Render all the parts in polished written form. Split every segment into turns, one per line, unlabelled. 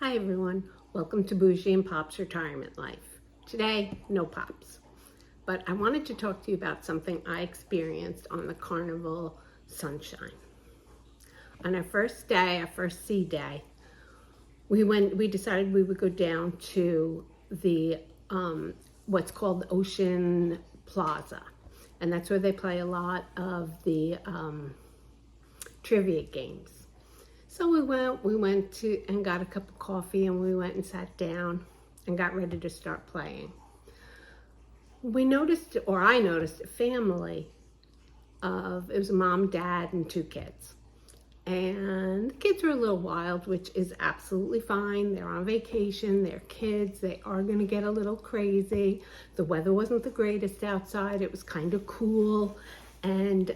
Hi everyone, welcome to Bougie and Pop's Retirement Life. Today, no Pops, but I wanted to talk to you about something I experienced on the Carnival Sunshine. On our first day, our first sea day, we decided we would go down to the, what's called the Ocean Plaza. And that's where they play a lot of the trivia games. So we went to and got a cup of coffee, and we went and sat down and got ready to start playing. I noticed a family it was a mom, dad, and two kids. And the kids were a little wild, which is absolutely fine. They're on vacation, they're kids, they are gonna get a little crazy. The weather wasn't the greatest outside, it was kind of cool. And,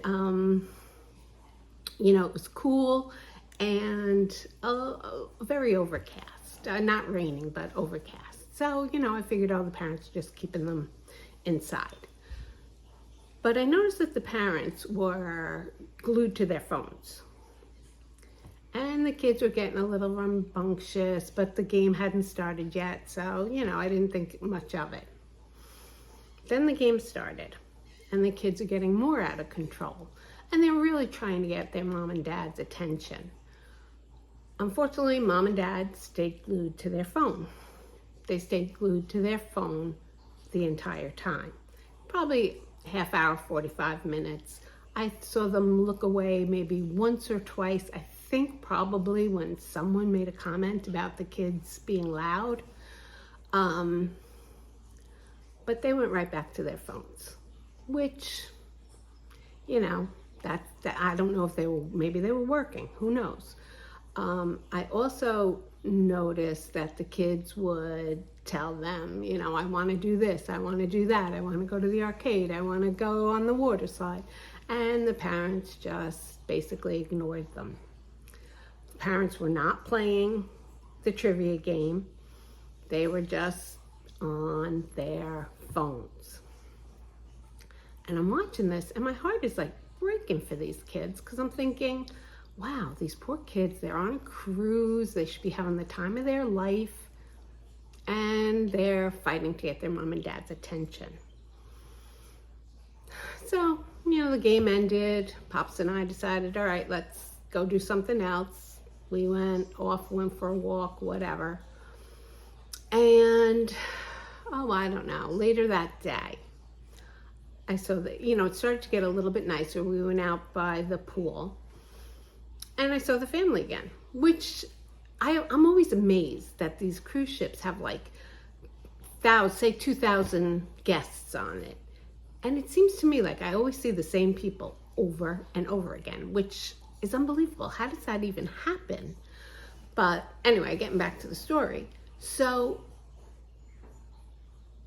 it was cool and very overcast. Not raining, but overcast. So, I figured all the parents were just keeping them inside. But I noticed that the parents were glued to their phones. And the kids were getting a little rambunctious, but the game hadn't started yet, so, I didn't think much of it. Then the game started, and the kids are getting more out of control. And they're really trying to get their mom and dad's attention. Unfortunately, mom and dad stayed glued to their phone. They stayed glued to their phone the entire time. Probably half hour, 45 minutes. I saw them look away maybe once or twice. I think probably when someone made a comment about the kids being loud. But they went right back to their phones, which, that I don't know if maybe they were working, who knows. I also noticed that the kids would tell them, I want to do this, I want to do that, I want to go to the arcade, I want to go on the water slide. And the parents just basically ignored them. The parents were not playing the trivia game. They were just on their phones. And I'm watching this, and my heart is like breaking for these kids, because I'm thinking, wow, these poor kids, they're on a cruise, they should be having the time of their life, and they're fighting to get their mom and dad's attention. So, the game ended. Pops and I decided, all right, let's go do something else. We went for a walk, whatever. And, I don't know, later that day, I saw that, it started to get a little bit nicer. We went out by the pool, and I saw the family again, which I'm always amazed that these cruise ships have like 2,000 guests on it. And it seems to me like I always see the same people over and over again, which is unbelievable. How does that even happen? But anyway, getting back to the story. So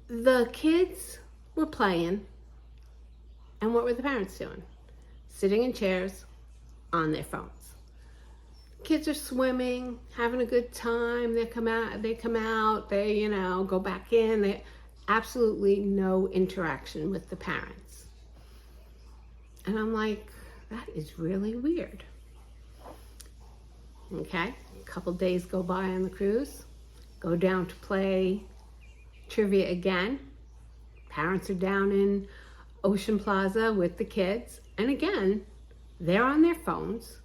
the kids were playing, and what were the parents doing? Sitting in chairs on their phones. Kids are swimming, having a good time. They come out, they go back in. Absolutely no interaction with the parents. And I'm like, that is really weird. Okay, a couple days go by on the cruise, go down to play trivia again. Parents are down in Ocean Plaza with the kids, and again, they're on their phones,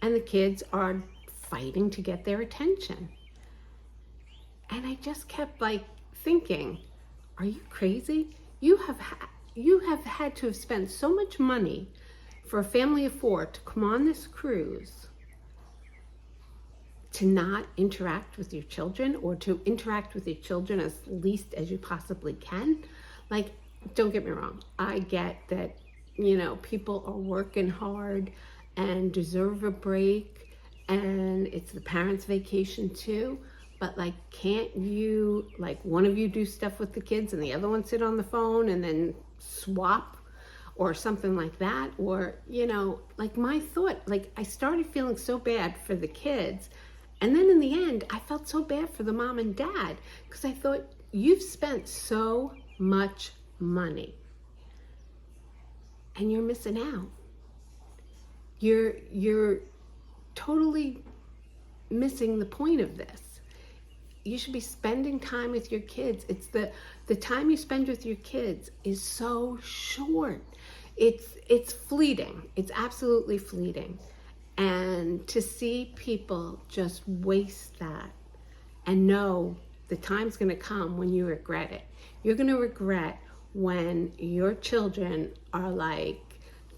and the kids are fighting to get their attention. And I just kept thinking, are you crazy? You have had to have spent so much money for a family of 4 to come on this cruise to not interact with your children, or to interact with your children as least as you possibly can. Don't get me wrong. I get that, people are working hard and deserve a break, and it's the parents' vacation too. But can't you, one of you do stuff with the kids and the other one sit on the phone and then swap or something like that? Or, my thought, I started feeling so bad for the kids. And then in the end, I felt so bad for the mom and dad, because I thought, you've spent so much money and you're missing out. You're totally missing the point of this. you should be spending time with your kids. It's the time you spend with your kids is so short. It's fleeting. It's absolutely fleeting. And to see people just waste that and know the time's going to come when you regret it. You're going to regret when your children are like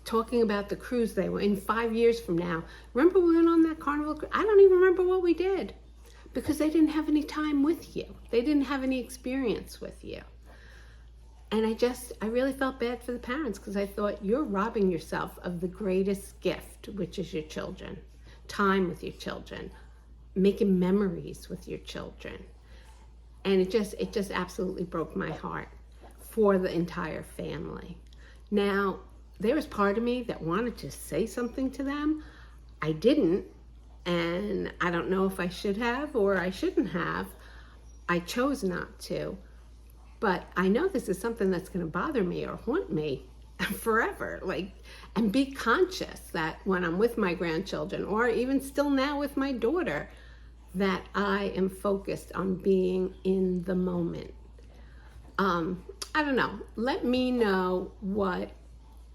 talking about the cruise they were in 5 years from now. Remember we went on that Carnival cruise? I don't even remember what we did because they didn't have any time with you. They didn't have any experience with you. And I really felt bad for the parents because I thought you're robbing yourself of the greatest gift, which is your children. Time with your children, making memories with your children. And it just absolutely broke my heart for the entire family. Now, there was part of me that wanted to say something to them. I didn't, and I don't know if I should have or I shouldn't have. I chose not to. But I know this is something that's going to bother me or haunt me forever. And be conscious that when I'm with my grandchildren, or even still now with my daughter, that I am focused on being in the moment. I don't know. Let me know what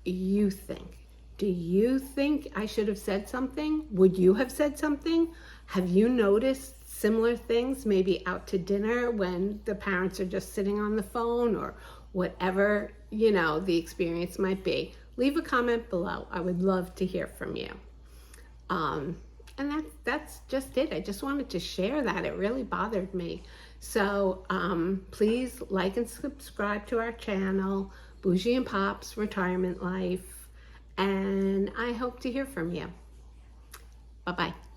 you think. Do you think I should have said something? Would you have said something? Have you noticed similar things, maybe out to dinner when the parents are just sitting on the phone, or whatever, the experience might be? Leave a comment below. I would love to hear from you. And that's just it. I just wanted to share that. It really bothered me. So please like and subscribe to our channel, Bougie and Pop's Retirement Life. And I hope to hear from you. Bye-bye.